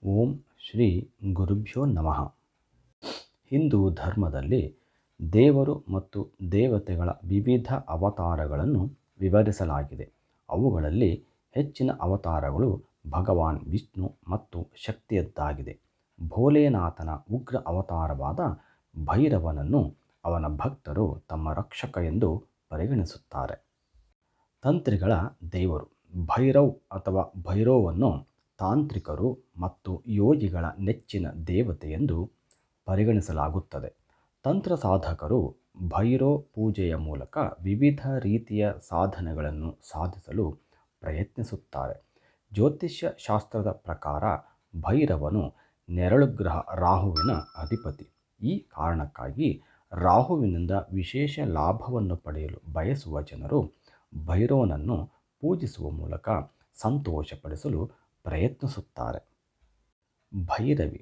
ಓಂ ಶ್ರೀ ಗುರುಭ್ಯೋ ನಮಃ. ಹಿಂದೂ ಧರ್ಮದಲ್ಲಿ ದೇವರು ಮತ್ತು ದೇವತೆಗಳ ವಿವಿಧ ಅವತಾರಗಳನ್ನು ವಿವರಿಸಲಾಗಿದೆ. ಅವುಗಳಲ್ಲಿ ಹೆಚ್ಚಿನ ಅವತಾರಗಳು ಭಗವಾನ್ ವಿಷ್ಣು ಮತ್ತು ಶಕ್ತಿಯದ್ದಾಗಿದೆ. ಭೋಲೆನಾಥನ ಉಗ್ರ ಅವತಾರವಾದ ಭೈರವನನ್ನು ಅವನ ಭಕ್ತರು ತಮ್ಮ ರಕ್ಷಕ ಎಂದು ಪರಿಗಣಿಸುತ್ತಾರೆ. ತಂತ್ರಿಗಳ ದೇವರು ಭೈರವ್ ಅಥವಾ ಭೈರವವನ್ನು ತಾಂತ್ರಿಕರು ಮತ್ತು ಯೋಗಿಗಳ ನೆಚ್ಚಿನ ದೇವತೆ ಎಂದು ಪರಿಗಣಿಸಲಾಗುತ್ತದೆ. ತಂತ್ರ ಸಾಧಕರು ಭೈರೋ ಪೂಜೆಯ ಮೂಲಕ ವಿವಿಧ ರೀತಿಯ ಸಾಧನೆಗಳನ್ನು ಸಾಧಿಸಲು ಪ್ರಯತ್ನಿಸುತ್ತಾರೆ. ಜ್ಯೋತಿಷ್ಯ ಶಾಸ್ತ್ರದ ಪ್ರಕಾರ ಭೈರವನು ನೆರಳು ಗ್ರಹ ರಾಹುವಿನ ಅಧಿಪತಿ. ಈ ಕಾರಣಕ್ಕಾಗಿ ರಾಹುವಿನಿಂದ ವಿಶೇಷ ಲಾಭವನ್ನು ಪಡೆಯಲು ಬಯಸುವ ಜನರು ಭೈರವನನ್ನು ಪೂಜಿಸುವ ಮೂಲಕ ಸಂತೋಷಪಡಿಸಲು ಪ್ರಯತ್ನಿಸುತ್ತಾರೆ. ಭೈರವಿ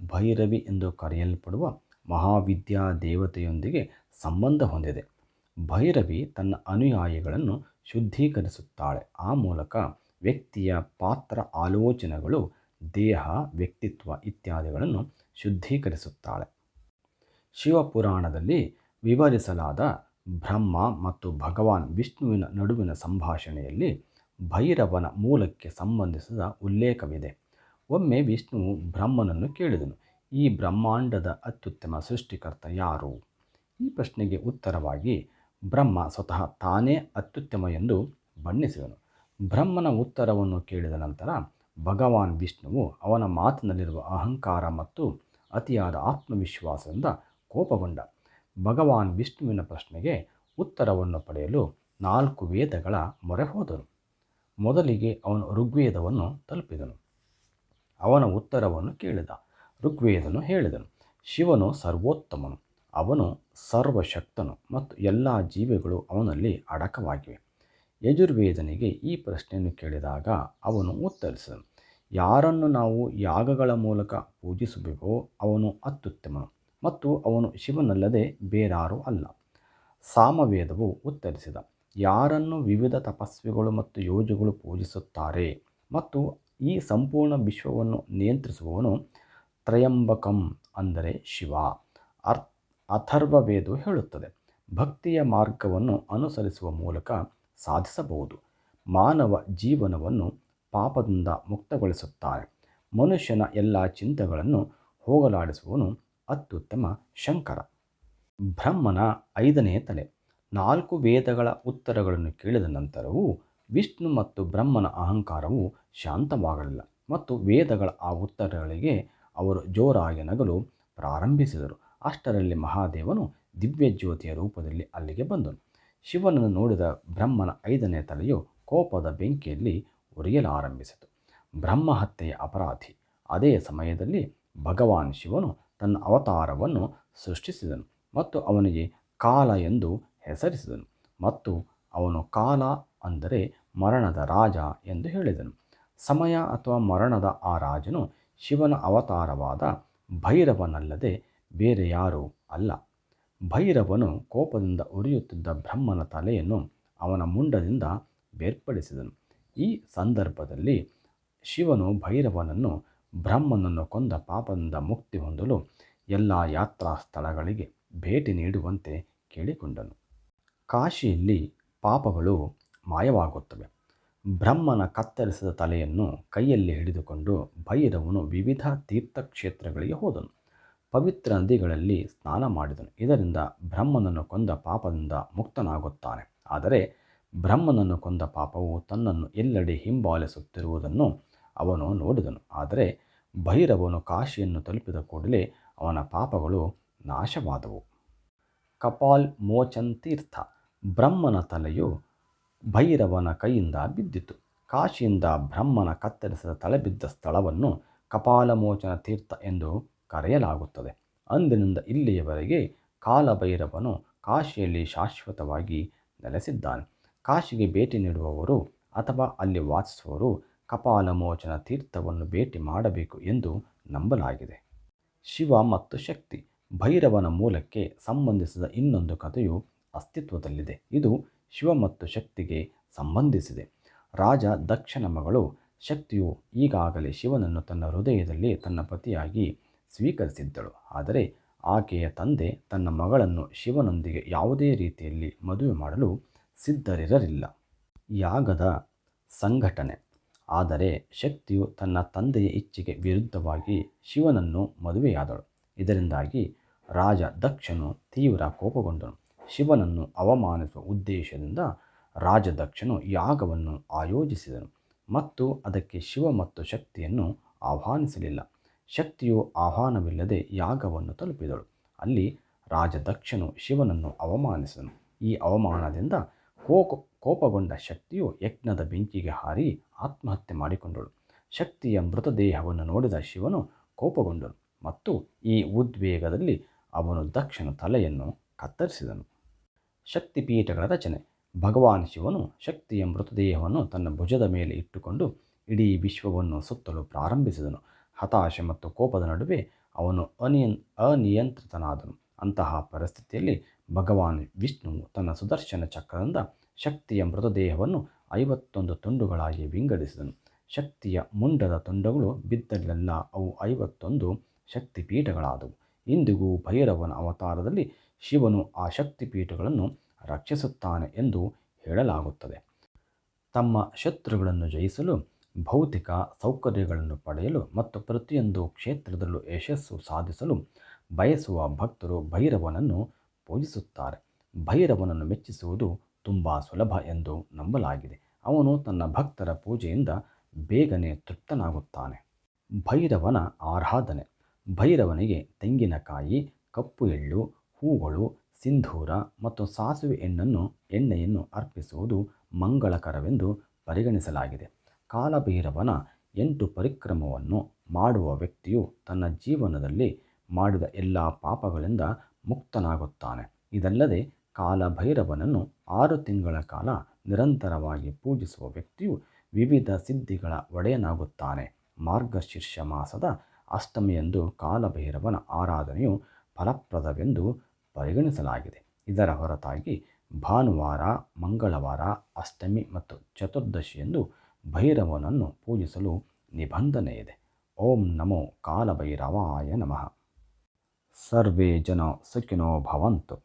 ಭೈರವಿ ಎಂದು ಕರೆಯಲ್ಪಡುವ ಮಹಾವಿದ್ಯಾ ದೇವತೆಯೊಂದಿಗೆ ಸಂಬಂಧ ಹೊಂದಿದೆ. ಭೈರವಿ ತನ್ನ ಅನುಯಾಯಿಗಳನ್ನು ಶುದ್ಧೀಕರಿಸುತ್ತಾಳೆ. ಆ ಮೂಲಕ ವ್ಯಕ್ತಿಯ ಪಾತ್ರ, ಆಲೋಚನೆಗಳು, ದೇಹ, ವ್ಯಕ್ತಿತ್ವ ಇತ್ಯಾದಿಗಳನ್ನು ಶುದ್ಧೀಕರಿಸುತ್ತಾಳೆ. ಶಿವಪುರಾಣದಲ್ಲಿ ವಿವರಿಸಲಾದ ಬ್ರಹ್ಮ ಮತ್ತು ಭಗವಾನ್ ವಿಷ್ಣುವಿನ ನಡುವಿನ ಸಂಭಾಷಣೆಯಲ್ಲಿ ಭೈರವನ ಮೂಲಕ್ಕೆ ಸಂಬಂಧಿಸಿದ ಉಲ್ಲೇಖವಿದೆ. ಒಮ್ಮೆ ವಿಷ್ಣುವು ಬ್ರಹ್ಮನನ್ನು ಕೇಳಿದನು, ಈ ಬ್ರಹ್ಮಾಂಡದ ಅತ್ಯುತ್ತಮ ಸೃಷ್ಟಿಕರ್ತ ಯಾರು? ಈ ಪ್ರಶ್ನೆಗೆ ಉತ್ತರವಾಗಿ ಬ್ರಹ್ಮ ಸ್ವತಃ ತಾನೇ ಅತ್ಯುತ್ತಮ ಎಂದು ಬಣ್ಣಿಸಿದನು. ಬ್ರಹ್ಮನ ಉತ್ತರವನ್ನು ಕೇಳಿದ ನಂತರ ಭಗವಾನ್ ವಿಷ್ಣುವು ಅವನ ಮಾತಿನಲ್ಲಿರುವ ಅಹಂಕಾರ ಮತ್ತು ಅತಿಯಾದ ಆತ್ಮವಿಶ್ವಾಸದಿಂದ ಕೋಪಗೊಂಡ. ಭಗವಾನ್ ವಿಷ್ಣುವಿನ ಪ್ರಶ್ನೆಗೆ ಉತ್ತರವನ್ನು ಪಡೆಯಲು 4 ವೇದಗಳ ಮೊರೆ ಹೋದನು. ಮೊದಲಿಗೆ ಅವನು ಋಗ್ವೇದವನ್ನು ತಲುಪಿದನು. ಅವನ ಉತ್ತರವನ್ನು ಕೇಳಿದ. ಋಗ್ವೇದನು ಹೇಳಿದನು, ಶಿವನು ಸರ್ವೋತ್ತಮನು, ಅವನು ಸರ್ವಶಕ್ತನು ಮತ್ತು ಎಲ್ಲ ಜೀವಿಗಳು ಅವನಲ್ಲಿ ಅಡಕವಾಗಿವೆ. ಯಜುರ್ವೇದನಿಗೆ ಈ ಪ್ರಶ್ನೆಯನ್ನು ಕೇಳಿದಾಗ ಅವನು ಉತ್ತರಿಸಿದನು, ಯಾರನ್ನು ನಾವು ಯಾಗಗಳ ಮೂಲಕ ಪೂಜಿಸುವೆವೋ ಅವನು ಅತ್ಯುತ್ತಮನು ಮತ್ತು ಅವನು ಶಿವನಲ್ಲದೆ ಬೇರಾರೂ ಅಲ್ಲ. ಸಾಮವೇದವು ಉತ್ತರಿಸಿದ, ಯಾರನ್ನು ವಿವಿಧ ತಪಸ್ವಿಗಳು ಮತ್ತು ಯೋಗಿಗಳು ಪೂಜಿಸುತ್ತಾರೆ ಮತ್ತು ಈ ಸಂಪೂರ್ಣ ವಿಶ್ವವನ್ನು ನಿಯಂತ್ರಿಸುವವನು ತ್ರಯಂಬಕಂ ಅಂದರೆ ಶಿವ. ಅಥರ್ವವೇದವು ಹೇಳುತ್ತದೆ, ಭಕ್ತಿಯ ಮಾರ್ಗವನ್ನು ಅನುಸರಿಸುವ ಮೂಲಕ ಸಾಧಿಸಬಹುದು. ಮಾನವ ಜೀವನವನ್ನು ಪಾಪದಿಂದ ಮುಕ್ತಗೊಳಿಸುತ್ತಾರೆ. ಮನುಷ್ಯನ ಎಲ್ಲ ಚಿಂತೆಗಳನ್ನು ಹೋಗಲಾಡಿಸುವವನು ಅತ್ಯುತ್ತಮ ಶಂಕರ. ಬ್ರಹ್ಮನ 5ನೇ ತಲೆ. 4 ವೇದಗಳ ಉತ್ತರಗಳನ್ನು ಕೇಳಿದ ನಂತರವೂ ವಿಷ್ಣು ಮತ್ತು ಬ್ರಹ್ಮನ ಅಹಂಕಾರವು ಶಾಂತವಾಗಲಿಲ್ಲ ಮತ್ತು ವೇದಗಳ ಆ ಉತ್ತರಗಳಿಗೆ ಅವರು ಜೋರಾಗಿ ನಗಲು ಪ್ರಾರಂಭಿಸಿದರು. ಅಷ್ಟರಲ್ಲಿ ಮಹಾದೇವನು ದಿವ್ಯಜ್ಯೋತಿಯ ರೂಪದಲ್ಲಿ ಅಲ್ಲಿಗೆ ಬಂದನು. ಶಿವನನ್ನು ನೋಡಿದ ಬ್ರಹ್ಮನ 5ನೇ ತಲೆಯು ಕೋಪದ ಬೆಂಕಿಯಲ್ಲಿ ಉರಿಯಲಾರಂಭಿಸಿತು. ಬ್ರಹ್ಮ ಹತ್ಯೆಯ ಅಪರಾಧಿ. ಅದೇ ಸಮಯದಲ್ಲಿ ಭಗವಾನ್ ಶಿವನು ತನ್ನ ಅವತಾರವನ್ನು ಸೃಷ್ಟಿಸಿದನು ಮತ್ತು ಅವನಿಗೆ ಕಾಲ ಎಂದು ಹೆಸರಿಸಿದನು ಮತ್ತು ಅವನು ಕಾಲ ಅಂದರೆ ಮರಣದ ರಾಜ ಎಂದು ಹೇಳಿದನು. ಸಮಯ ಅಥವಾ ಮರಣದ ಆ ರಾಜನು ಶಿವನ ಅವತಾರವಾದ ಭೈರವನಲ್ಲದೆ ಬೇರೆ ಯಾರೂ ಅಲ್ಲ. ಭೈರವನು ಕೋಪದಿಂದ ಉರಿಯುತ್ತಿದ್ದ ಬ್ರಹ್ಮನ ತಲೆಯನ್ನು ಅವನ ಮುಂಡದಿಂದ ಬೇರ್ಪಡಿಸಿದನು. ಈ ಸಂದರ್ಭದಲ್ಲಿ ಶಿವನು ಭೈರವನನ್ನು ಬ್ರಹ್ಮನನ್ನು ಕೊಂದ ಪಾಪದಿಂದ ಮುಕ್ತಿ ಹೊಂದಲು ಎಲ್ಲ ಯಾತ್ರಾ ಸ್ಥಳಗಳಿಗೆ ಭೇಟಿ ನೀಡುವಂತೆ ಕೇಳಿಕೊಂಡನು. ಕಾಶಿಯಲ್ಲಿ ಪಾಪಗಳು ಮಾಯವಾಗುತ್ತವೆ. ಬ್ರಹ್ಮನ ಕತ್ತರಿಸಿದ ತಲೆಯನ್ನು ಕೈಯಲ್ಲಿ ಹಿಡಿದುಕೊಂಡು ಭೈರವನು ವಿವಿಧ ತೀರ್ಥಕ್ಷೇತ್ರಗಳಿಗೆ ಹೋದನು. ಪವಿತ್ರ ನದಿಗಳಲ್ಲಿ ಸ್ನಾನ ಮಾಡಿದನು. ಇದರಿಂದ ಬ್ರಹ್ಮನನ್ನು ಕೊಂದ ಪಾಪದಿಂದ ಮುಕ್ತನಾಗುತ್ತಾನೆ. ಆದರೆ ಬ್ರಹ್ಮನನ್ನು ಕೊಂದ ಪಾಪವು ತನ್ನನ್ನು ಎಲ್ಲೆಡೆ ಹಿಂಬಾಲಿಸುತ್ತಿರುವುದನ್ನು ಅವನು ನೋಡಿದನು. ಆದರೆ ಭೈರವನು ಕಾಶಿಯನ್ನು ತಲುಪಿದ ಕೂಡಲೇ ಅವನ ಪಾಪಗಳು ನಾಶವಾದವು. ಕಪಾಲ್ ಮೋಚನ್ ತೀರ್ಥ. ಬ್ರಹ್ಮನ ತಲೆಯು ಭೈರವನ ಕೈಯಿಂದ ಬಿದ್ದಿತು. ಕಾಶಿಯಿಂದ ಬ್ರಹ್ಮನ ಕತ್ತರಿಸಿದ ತಲೆ ಬಿದ್ದ ಸ್ಥಳವನ್ನು ಕಪಾಲಮೋಚನ ತೀರ್ಥ ಎಂದು ಕರೆಯಲಾಗುತ್ತದೆ. ಅಂದಿನಿಂದ ಇಲ್ಲಿಯವರೆಗೆ ಕಾಲಭೈರವನು ಕಾಶಿಯಲ್ಲಿ ಶಾಶ್ವತವಾಗಿ ನೆಲೆಸಿದ್ದಾನೆ. ಕಾಶಿಗೆ ಭೇಟಿ ನೀಡುವವರು ಅಥವಾ ಅಲ್ಲಿ ವಾಸಿಸುವವರು ಕಪಾಲಮೋಚನ ತೀರ್ಥವನ್ನು ಭೇಟಿ ಮಾಡಬೇಕು ಎಂದು ನಂಬಲಾಗಿದೆ. ಶಿವ ಮತ್ತು ಶಕ್ತಿ. ಭೈರವನ ಮೂಲಕ್ಕೆ ಸಂಬಂಧಿಸಿದ ಇನ್ನೊಂದು ಕಥೆಯು ಅಸ್ತಿತ್ವದಲ್ಲಿದೆ. ಇದು ಶಿವ ಮತ್ತು ಶಕ್ತಿಗೆ ಸಂಬಂಧಿಸಿದೆ. ರಾಜ ದಕ್ಷನ ಮಗಳು ಶಕ್ತಿಯು ಈಗಾಗಲೇ ಶಿವನನ್ನು ತನ್ನ ಹೃದಯದಲ್ಲಿ ತನ್ನ ಪತಿಯಾಗಿ ಸ್ವೀಕರಿಸಿದ್ದಳು. ಆದರೆ ಆಕೆಯ ತಂದೆ ತನ್ನ ಮಗಳನ್ನು ಶಿವನೊಂದಿಗೆ ಯಾವುದೇ ರೀತಿಯಲ್ಲಿ ಮದುವೆ ಮಾಡಲು ಸಿದ್ಧರಿರಲಿಲ್ಲ. ಯಾಗದ ಸಂಘಟನೆ. ಆದರೆ ಶಕ್ತಿಯು ತನ್ನ ತಂದೆಯ ಇಚ್ಛೆಗೆ ವಿರುದ್ಧವಾಗಿ ಶಿವನನ್ನು ಮದುವೆಯಾದಳು. ಇದರಿಂದಾಗಿ ರಾಜ ದಕ್ಷನು ತೀವ್ರ ಕೋಪಗೊಂಡನು. ಶಿವನನ್ನು ಅವಮಾನಿಸುವ ಉದ್ದೇಶದಿಂದ ರಾಜ ದಕ್ಷನು ಯಾಗವನ್ನು ಆಯೋಜಿಸಿದನು ಮತ್ತು ಅದಕ್ಕೆ ಶಿವ ಮತ್ತು ಶಕ್ತಿಯನ್ನು ಆಹ್ವಾನಿಸಲಿಲ್ಲ. ಶಕ್ತಿಯು ಆಹ್ವಾನವಿಲ್ಲದೆ ಯಾಗವನ್ನು ತಲುಪಿದಳು. ಅಲ್ಲಿ ರಾಜ ದಕ್ಷನು ಶಿವನನ್ನು ಅವಮಾನಿಸಿದನು. ಈ ಅವಮಾನದಿಂದ ಕೋಪಗೊಂಡ ಶಕ್ತಿಯು ಯಜ್ಞದ ಬೆಂಕಿಗೆ ಹಾರಿ ಆತ್ಮಹತ್ಯೆ ಮಾಡಿಕೊಂಡಳು. ಶಕ್ತಿಯ ಮೃತದೇಹವನ್ನು ನೋಡಿದ ಶಿವನು ಕೋಪಗೊಂಡನು ಮತ್ತು ಈ ಉದ್ವೇಗದಲ್ಲಿ ಅವನು ದಕ್ಷನ ತಲೆಯನ್ನು ಕತ್ತರಿಸಿದನು. ಶಕ್ತಿಪೀಠಗಳ ರಚನೆ. ಭಗವಾನ್ ಶಿವನು ಶಕ್ತಿಯ ಮೃತದೇಹವನ್ನು ತನ್ನ ಭುಜದ ಮೇಲೆ ಇಟ್ಟುಕೊಂಡು ಇಡೀ ವಿಶ್ವವನ್ನು ಸುತ್ತಲು ಪ್ರಾರಂಭಿಸಿದನು. ಹತಾಶೆ ಮತ್ತು ಕೋಪದ ನಡುವೆ ಅವನು ಅನಿಯಂತ್ರಿತನಾದನು. ಅಂತಹ ಪರಿಸ್ಥಿತಿಯಲ್ಲಿ ಭಗವಾನ್ ವಿಷ್ಣುವು ತನ್ನ ಸುದರ್ಶನ ಚಕ್ರದಿಂದ ಶಕ್ತಿಯ ಮೃತದೇಹವನ್ನು 51 ತುಂಡುಗಳಾಗಿ ವಿಂಗಡಿಸಿದನು. ಶಕ್ತಿಯ ಮುಂಡದ ತುಂಡುಗಳು ಬಿದ್ದಲ್ಲೆಲ್ಲ ಅವು 51 ಶಕ್ತಿಪೀಠಗಳಾದವು. ಇಂದಿಗೂ ಭೈರವನ ಅವತಾರದಲ್ಲಿ ಶಿವನು ಆ ಶಕ್ತಿಪೀಠಗಳನ್ನು ರಕ್ಷಿಸುತ್ತಾನೆ ಎಂದು ಹೇಳಲಾಗುತ್ತದೆ. ತಮ್ಮ ಶತ್ರುಗಳನ್ನು ಜಯಿಸಲು, ಭೌತಿಕ ಸೌಕರ್ಯಗಳನ್ನು ಪಡೆಯಲು ಮತ್ತು ಪ್ರತಿಯೊಂದು ಕ್ಷೇತ್ರದಲ್ಲೂ ಯಶಸ್ಸು ಸಾಧಿಸಲು ಬಯಸುವ ಭಕ್ತರು ಭೈರವನನ್ನು ಪೂಜಿಸುತ್ತಾರೆ. ಭೈರವನನ್ನು ಮೆಚ್ಚಿಸುವುದು ತುಂಬ ಸುಲಭ ಎಂದು ನಂಬಲಾಗಿದೆ. ಅವನು ತನ್ನ ಭಕ್ತರ ಪೂಜೆಯಿಂದ ಬೇಗನೆ ತೃಪ್ತನಾಗುತ್ತಾನೆ. ಭೈರವನ ಆರಾಧನೆ. ಭೈರವನಿಗೆ ತೆಂಗಿನಕಾಯಿ, ಕಪ್ಪು ಎಳ್ಳು, ಹೂಗಳು, ಸಿಂಧೂರ ಮತ್ತು ಸಾಸಿವೆ ಎಣ್ಣೆಯನ್ನು ಅರ್ಪಿಸುವುದು ಮಂಗಳಕರವೆಂದು ಪರಿಗಣಿಸಲಾಗಿದೆ. ಕಾಲಭೈರವನ 8 ಪರಿಕ್ರಮವನ್ನು ಮಾಡುವ ವ್ಯಕ್ತಿಯು ತನ್ನ ಜೀವನದಲ್ಲಿ ಮಾಡಿದ ಎಲ್ಲ ಪಾಪಗಳಿಂದ ಮುಕ್ತನಾಗುತ್ತಾನೆ. ಇದಲ್ಲದೆ ಕಾಲಭೈರವನನ್ನು 6 ತಿಂಗಳ ಕಾಲ ನಿರಂತರವಾಗಿ ಪೂಜಿಸುವ ವ್ಯಕ್ತಿಯು ವಿವಿಧ ಸಿದ್ಧಿಗಳ ಒಡೆಯನಾಗುತ್ತಾನೆ. ಮಾರ್ಗಶೀರ್ಷ ಮಾಸದ ಅಷ್ಟಮಿಯಂದು ಕಾಲಭೈರವನ ಆರಾಧನೆಯು ಫಲಪ್ರದವೆಂದು ಪರಿಗಣಿಸಲಾಗಿದೆ. ಇದರ ಹೊರತಾಗಿ ಭಾನುವಾರ, ಮಂಗಳವಾರ, ಅಷ್ಟಮಿ ಮತ್ತು ಚತುರ್ದಶಿಯಂದು ಭೈರವನನ್ನು ಪೂಜಿಸಲು ನಿಬಂಧನೆ ಇದೆ. ಓಂ ನಮೋ ಕಾಲಭೈರವಾಯ ನಮಃ. ಸರ್ವೇ ಜನ ಸುಖಿನೋ ಭವಂತು.